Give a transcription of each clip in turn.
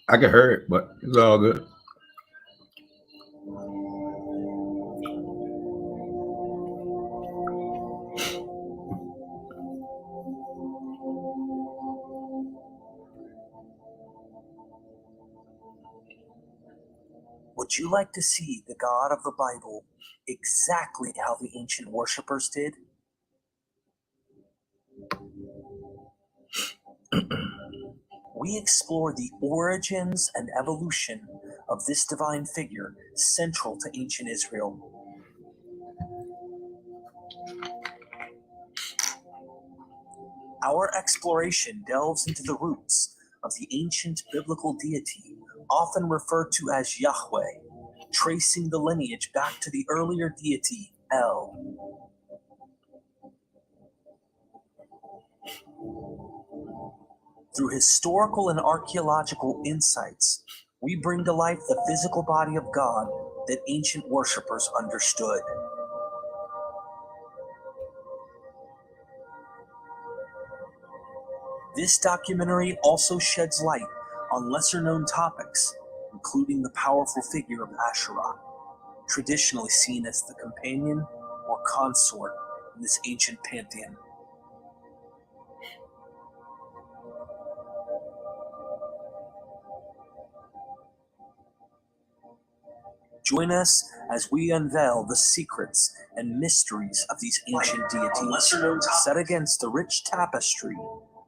I can hear it, but it's all good. Would you like to see the God of the Bible exactly how the ancient worshippers did? We explore the origins and evolution of this divine figure central to ancient Israel. Our exploration delves into the roots of the ancient biblical deity, often referred to as Yahweh, tracing the lineage back to the earlier deity El. Through historical and archaeological insights, we bring to life the physical body of God that ancient worshippers understood. This documentary also sheds light on lesser-known topics, including the powerful figure of Asherah, traditionally seen as the companion or consort in this ancient pantheon. Join us as we unveil the secrets and mysteries of these ancient deities, set against the rich tapestry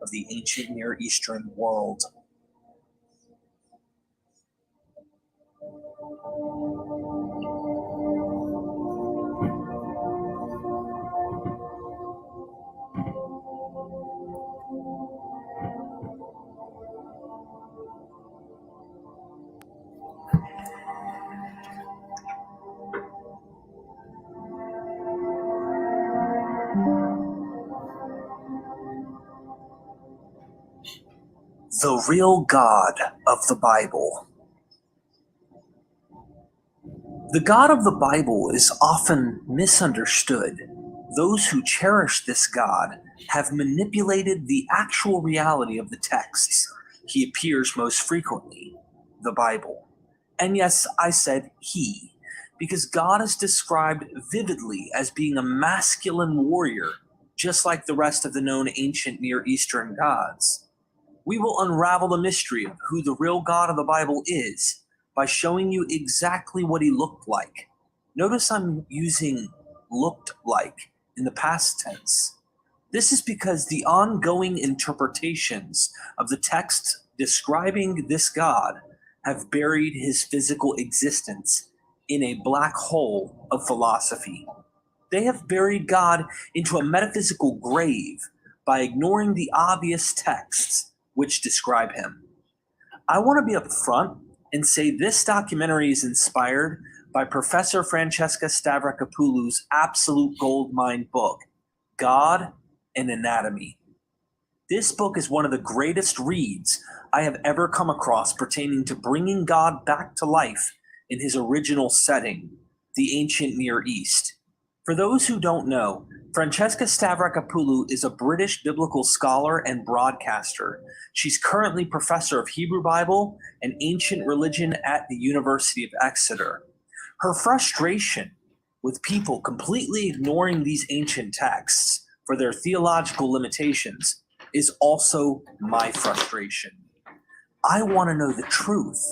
of the ancient Near Eastern world. The real God of the Bible. The God of the Bible is often misunderstood. Those who cherish this God have manipulated the actual reality of the texts. He appears most frequently, the Bible. And yes, I said he, because God is described vividly as being a masculine warrior, just like the rest of the known ancient Near Eastern gods. We will unravel the mystery of who the real God of the Bible is by showing you exactly what he looked like. Notice I'm using looked like in the past tense. This is because the ongoing interpretations of the text describing this God have buried his physical existence in a black hole of philosophy. They have buried God into a metaphysical grave by ignoring the obvious texts which describe him. I want to be upfront and say this documentary is inspired by Professor Francesca Stavrakopoulou's absolute goldmine book, God and Anatomy. This book is one of the greatest reads I have ever come across pertaining to bringing God back to life in his original setting, the ancient Near East. For those who don't know, Francesca Stavrakopoulou is a British biblical scholar and broadcaster. She's currently professor of Hebrew Bible and ancient religion at the University of Exeter. Her frustration with people completely ignoring these ancient texts for their theological limitations is also my frustration. I want to know the truth,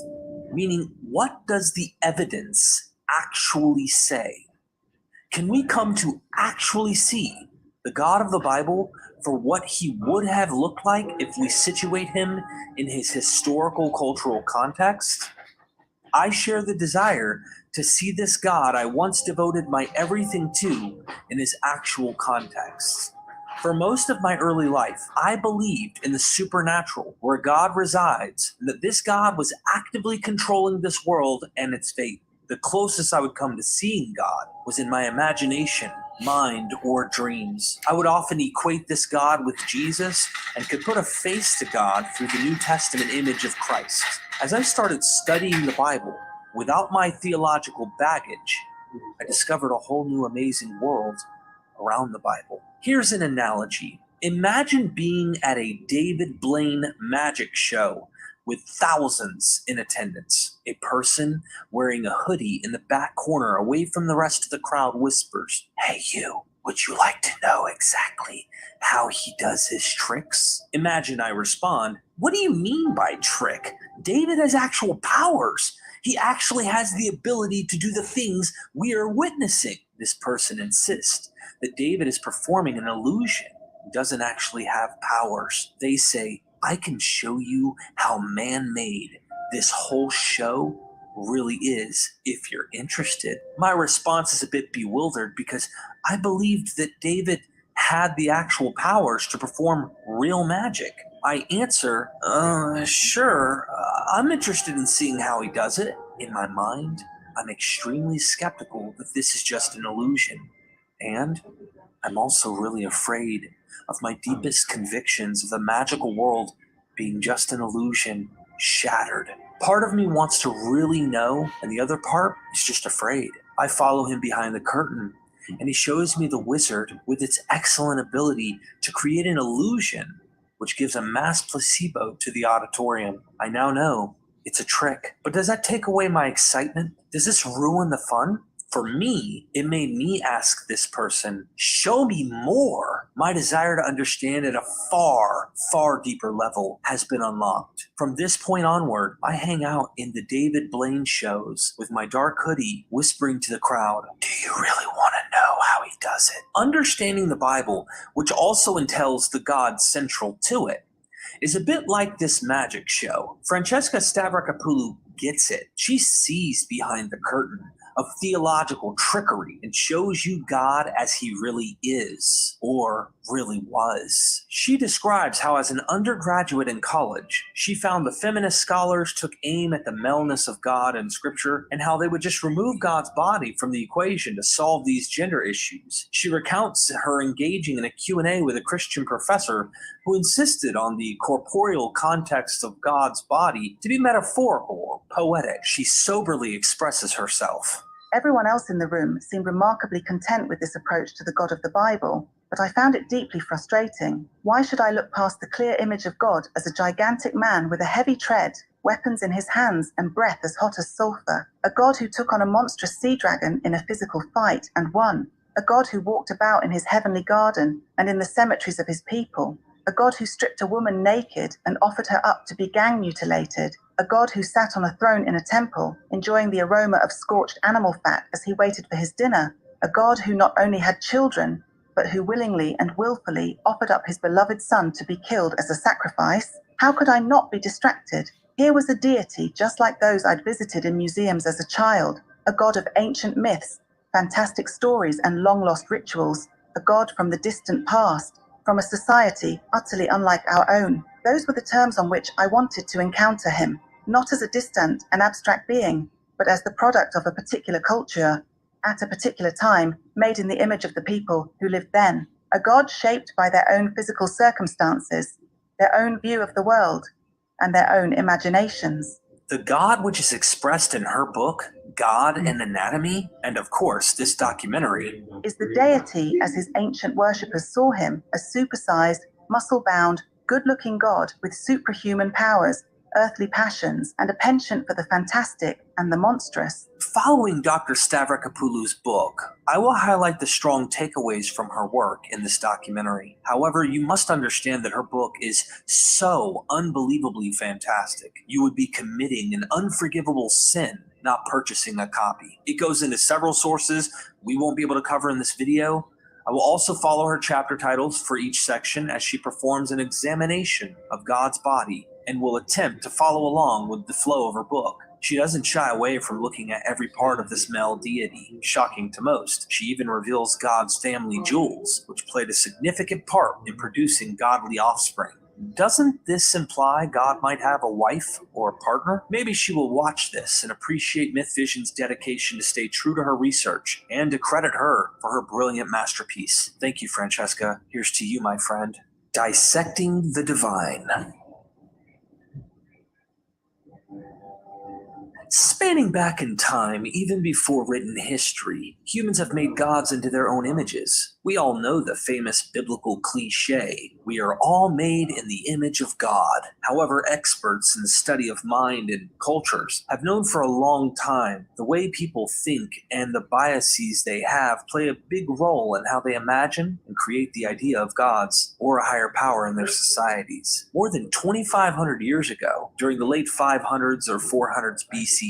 meaning what does the evidence actually say? Can we come to actually see the God of the Bible for what he would have looked like if we situate him in his historical cultural context? I share the desire to see this God I once devoted my everything to in his actual context. For most of my early life, I believed in the supernatural, where God resides, and that this God was actively controlling this world and its fate. The closest I would come to seeing God was in my imagination, mind, or dreams. I would often equate this God with Jesus and could put a face to God through the New Testament image of Christ. As I started studying the Bible without my theological baggage, I discovered a whole new amazing world around the Bible. Here's an analogy. Imagine being at a David Blaine magic show, with thousands in attendance. A person wearing a hoodie in the back corner away from the rest of the crowd whispers, "Hey you, would you like to know exactly how he does his tricks?" Imagine I respond, "What do you mean by trick? David has actual powers. He actually has the ability to do the things we are witnessing." This person insists that David is performing an illusion. He doesn't actually have powers. They say, "I can show you how man-made this whole show really is if you're interested." My response is a bit bewildered because I believed that David had the actual powers to perform real magic. I answer, sure, I'm interested in seeing how he does it. In my mind, I'm extremely skeptical that this is just an illusion. And I'm also really afraid of my deepest convictions of the magical world being just an illusion shattered. Part of me wants to really know, and the other part is just afraid. I follow him behind the curtain, and he shows me the wizard with its excellent ability to create an illusion which gives a mass placebo to the auditorium. I now know it's a trick. But does that take away my excitement? Does this ruin the fun? For me, it made me ask this person, "Show me more." My desire to understand at a far, far deeper level has been unlocked. From this point onward, I hang out in the David Blaine shows with my dark hoodie, whispering to the crowd, "Do you really want to know how he does it?" Understanding the Bible, which also entails the God central to it, is a bit like this magic show. Francesca Stavrakopoulou gets it. She sees behind the curtain of theological trickery and shows you God as he really is, or really was. She describes how as an undergraduate in college, she found the feminist scholars took aim at the maleness of God and scripture and how they would just remove God's body from the equation to solve these gender issues. She recounts her engaging in a Q&A with a Christian professor who insisted on the corporeal context of God's body to be metaphorical or poetic. She soberly expresses herself. Everyone else in the room seemed remarkably content with this approach to the God of the Bible, but I found it deeply frustrating. Why should I look past the clear image of God as a gigantic man with a heavy tread, weapons in his hands, and breath as hot as sulfur? A God who took on a monstrous sea dragon in a physical fight and won. A God who walked about in his heavenly garden and in the cemeteries of his people. A God who stripped a woman naked and offered her up to be gang mutilated. A God who sat on a throne in a temple, enjoying the aroma of scorched animal fat as he waited for his dinner. A God who not only had children, but who willingly and willfully offered up his beloved son to be killed as a sacrifice. How could I not be distracted? Here was a deity just like those I'd visited in museums as a child. A God of ancient myths, fantastic stories, and long-lost rituals. A God from the distant past, from a society utterly unlike our own. Those were the terms on which I wanted to encounter him, not as a distant and abstract being, but as the product of a particular culture, at a particular time, made in the image of the people who lived then. A God shaped by their own physical circumstances, their own view of the world, and their own imaginations. The God which is expressed in her book, God and Anatomy, and of course this documentary, is the deity as his ancient worshippers saw him, a supersized, muscle-bound, good-looking God with superhuman powers, earthly passions, and a penchant for the fantastic and the monstrous. Following Dr. Stavrakopoulou's book, I will highlight the strong takeaways from her work in this documentary. However, you must understand that her book is so unbelievably fantastic. You would be committing an unforgivable sin not purchasing a copy. It goes into several sources we won't be able to cover in this video. I will also follow her chapter titles for each section as she performs an examination of God's body and will attempt to follow along with the flow of her book. She doesn't shy away from looking at every part of this male deity, shocking to most. She even reveals God's family jewels, which played a significant part in producing godly offspring. Doesn't this imply God might have a wife or a partner? Maybe she will watch this and appreciate Myth Vision's dedication to stay true to her research and to credit her for her brilliant masterpiece. Thank you, Francesca. Here's to you, my friend. Dissecting the Divine. Spanning back in time, even before written history, humans have made gods into their own images. We all know the famous biblical cliche, we are all made in the image of God. However, experts in the study of mind and cultures have known for a long time the way people think and the biases they have play a big role in how they imagine and create the idea of gods or a higher power in their societies. More than 2,500 years ago, during the late 500s or 400s BCE,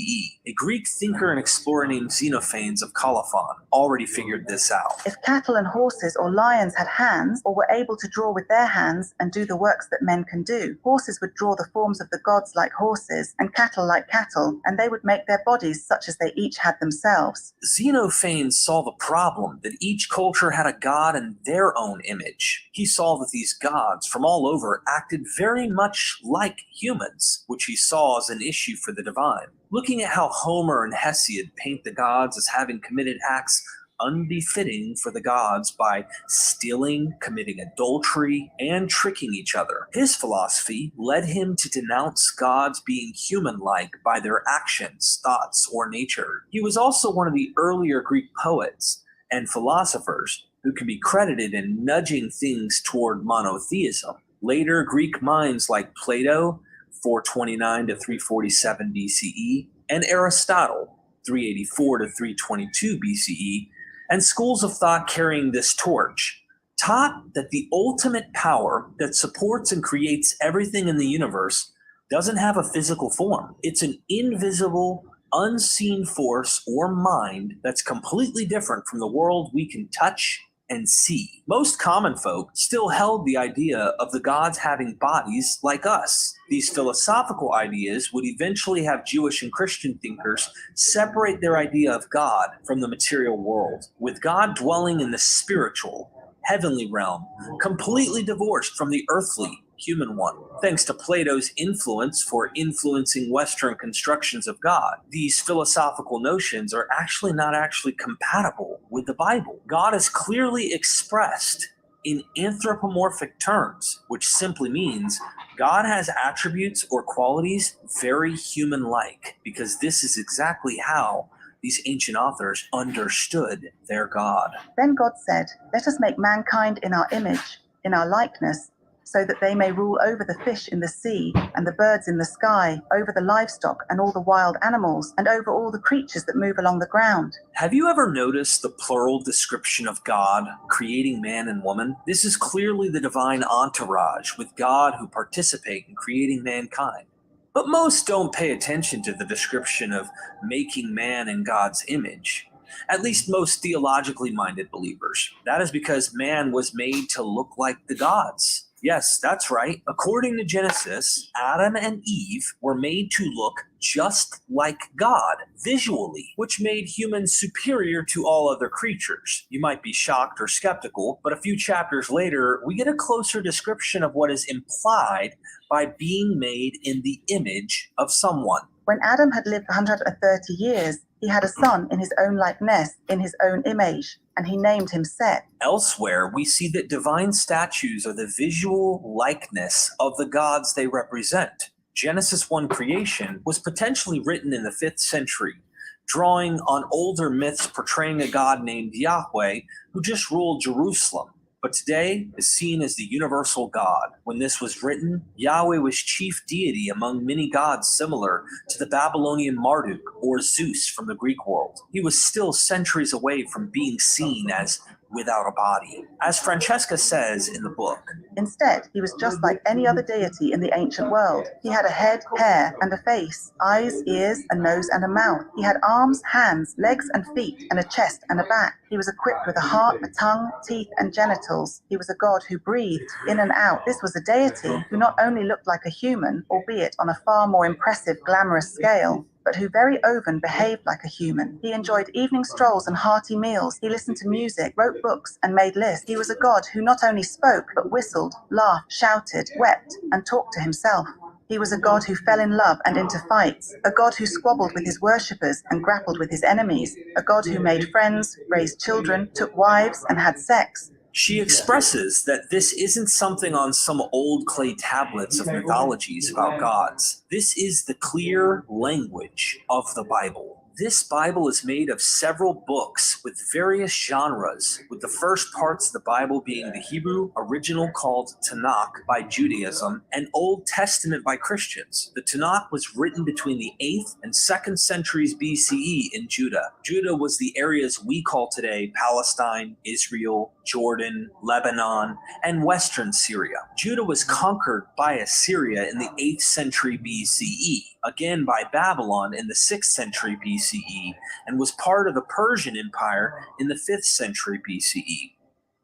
a Greek thinker and explorer named Xenophanes of Colophon already figured this out. If cattle and horses or lions had hands or were able to draw with their hands and do the works that men can do, horses would draw the forms of the gods like horses and cattle like cattle, and they would make their bodies such as they each had themselves. Xenophanes saw the problem that each culture had a god in their own image. He saw that these gods from all over acted very much like humans, which he saw as an issue for the divine. Looking at how Homer and Hesiod paint the gods as having committed acts unbefitting for the gods by stealing, committing adultery, and tricking each other. His philosophy led him to denounce gods being human-like by their actions, thoughts, or nature. He was also one of the earlier Greek poets and philosophers who can be credited in nudging things toward monotheism. Later, Greek minds like Plato, 429 to 347 BCE, and Aristotle, 384 to 322 BCE, and schools of thought carrying this torch, taught that the ultimate power that supports and creates everything in the universe doesn't have a physical form. It's an invisible, unseen force or mind that's completely different from the world we can touch and see. Most common folk still held the idea of the gods having bodies like us. These philosophical ideas would eventually have Jewish and Christian thinkers separate their idea of God from the material world, with God dwelling in the spiritual, heavenly realm, completely divorced from the earthly, human one. Thanks to Plato's influence for influencing Western constructions of God, these philosophical notions are not actually compatible with the Bible. God is clearly expressed in anthropomorphic terms, which simply means God has attributes or qualities very human-like, because this is exactly how these ancient authors understood their God. Then God said, "Let us make mankind in our image, in our likeness, so that they may rule over the fish in the sea and the birds in the sky, over the livestock and all the wild animals, and over all the creatures that move along the ground." Have you ever noticed the plural description of God creating man and woman? This is clearly the divine entourage with God who participate in creating mankind. But most don't pay attention to the description of making man in God's image. At least most theologically minded believers. That is because man was made to look like the gods. Yes, that's right. According to Genesis, Adam and Eve were made to look just like God visually, which made humans superior to all other creatures. You might be shocked or skeptical, but a few chapters later, we get a closer description of what is implied by being made in the image of someone. When Adam had lived 130 years, he had a son in his own likeness, in his own image, and he named him Seth. Elsewhere, we see that divine statues are the visual likeness of the gods they represent. Genesis 1 creation was potentially written in the 5th century, drawing on older myths portraying a god named Yahweh who just ruled Jerusalem, but today is seen as the universal God. When this was written, Yahweh was chief deity among many gods similar to the Babylonian Marduk or Zeus from the Greek world. He was still centuries away from being seen as without a body. As Francesca says in the book, "Instead, he was just like any other deity in the ancient world. He had a head, hair, and a face, eyes, ears, a nose, and a mouth. He had arms, hands, legs, and feet, and a chest and a back. He was equipped with a heart, a tongue, teeth, and genitals. He was a god who breathed in and out. This was a deity who not only looked like a human, albeit on a far more impressive, glamorous scale, but who very often behaved like a human. He enjoyed evening strolls and hearty meals. He listened to music, wrote books, and made lists. He was a god who not only spoke, but whistled, laughed, shouted, wept, and talked to himself. He was a god who fell in love and into fights, a god who squabbled with his worshippers and grappled with his enemies, a god who made friends, raised children, took wives, and had sex. She expresses that this isn't something on some old clay tablets of mythologies about gods. This is the clear language of the Bible. This Bible is made of several books with various genres, with the first parts of the Bible being the Hebrew original called Tanakh by Judaism and Old Testament by Christians. The Tanakh was written between the 8th and 2nd centuries BCE in Judah. Judah was the areas we call today Palestine, Israel, Jordan, Lebanon, and western Syria. Judah was conquered by Assyria in the 8th century BCE, again by Babylon in the 6th century BCE, and was part of the Persian Empire in the 5th century BCE.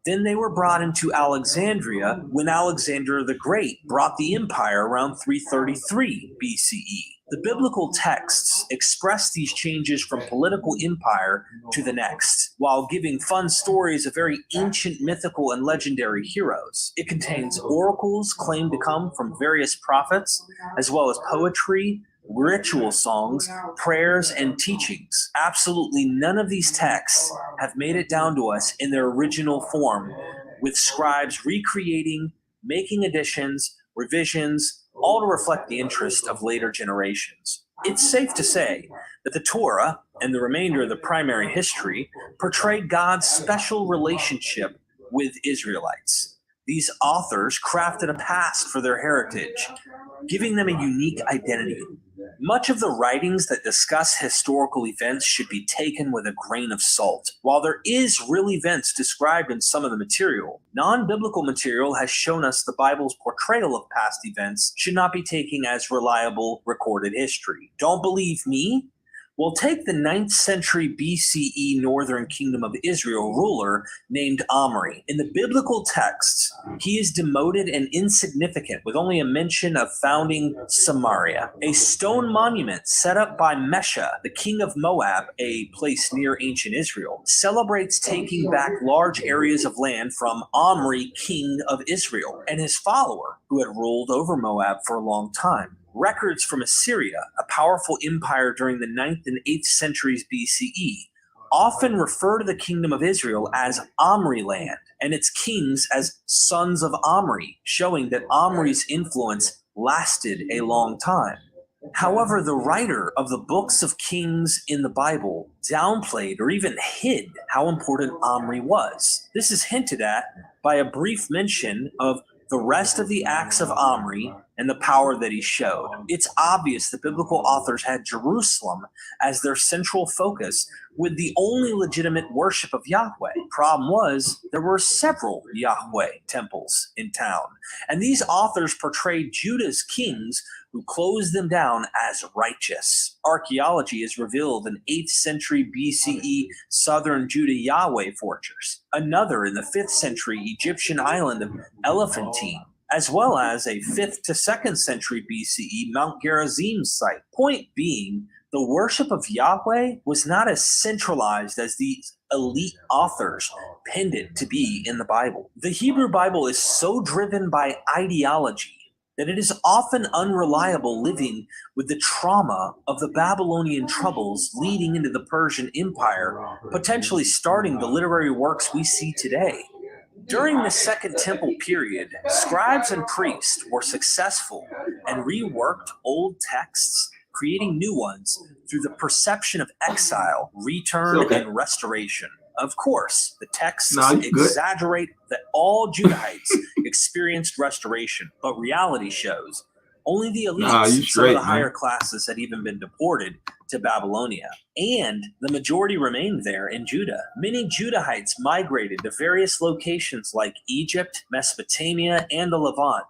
Then they were brought into Alexandria when Alexander the Great brought the empire around 333 BCE. The biblical texts express these changes from political empire to the next, while giving fun stories of very ancient mythical and legendary heroes. It contains oracles claimed to come from various prophets, as well as poetry, ritual songs, prayers, and teachings. Absolutely none of these texts have made it down to us in their original form, with scribes recreating, making additions, revisions, all to reflect the interest of later generations. It's safe to say that the Torah and the remainder of the primary history portrayed God's special relationship with Israelites. These authors crafted a past for their heritage, giving them a unique identity. Much of the writings that discuss historical events should be taken with a grain of salt. While there is real events described in some of the material, non-biblical material has shown us the Bible's portrayal of past events should not be taken as reliable recorded history. Don't believe me? Well, take the 9th century BCE northern kingdom of Israel ruler named Omri. In the biblical texts, he is demoted and insignificant, with only a mention of founding Samaria. A stone monument set up by Mesha, the king of Moab, a place near ancient Israel, celebrates taking back large areas of land from Omri, king of Israel, and his follower, who had ruled over Moab for a long time. Records from Assyria, a powerful empire during the 9th and 8th centuries BCE, often refer to the kingdom of Israel as Omri land and its kings as sons of Omri, showing that Omri's influence lasted a long time. However, the writer of the books of Kings in the Bible downplayed or even hid how important Omri was. This is hinted at by a brief mention of the rest of the acts of Omri and the power that he showed. It's obvious the biblical authors had Jerusalem as their central focus, with the only legitimate worship of Yahweh. Problem was, there were several Yahweh temples in town, and these authors portrayed Judah's kings who closed them down as righteous. Archaeology has revealed an 8th century BCE southern Judah Yahweh fortress, another in the 5th century Egyptian island of Elephantine, as well as a 5th to 2nd century BCE Mount Gerizim site. Point being, the worship of Yahweh was not as centralized as these elite authors penned it to be in the Bible. The Hebrew Bible is so driven by ideology that it is often unreliable, living with the trauma of the Babylonian troubles leading into the Persian Empire, potentially starting the literary works we see today. During the Second Temple period, scribes and priests were successful and reworked old texts, creating new ones through the perception of exile, return, and restoration. Of course, the texts exaggerate that all Judahites experienced restoration, but reality shows only the elites, some of the higher classes, had even been deported to Babylonia, and the majority remained there in Judah. Many Judahites migrated to various locations like Egypt, Mesopotamia, and the Levant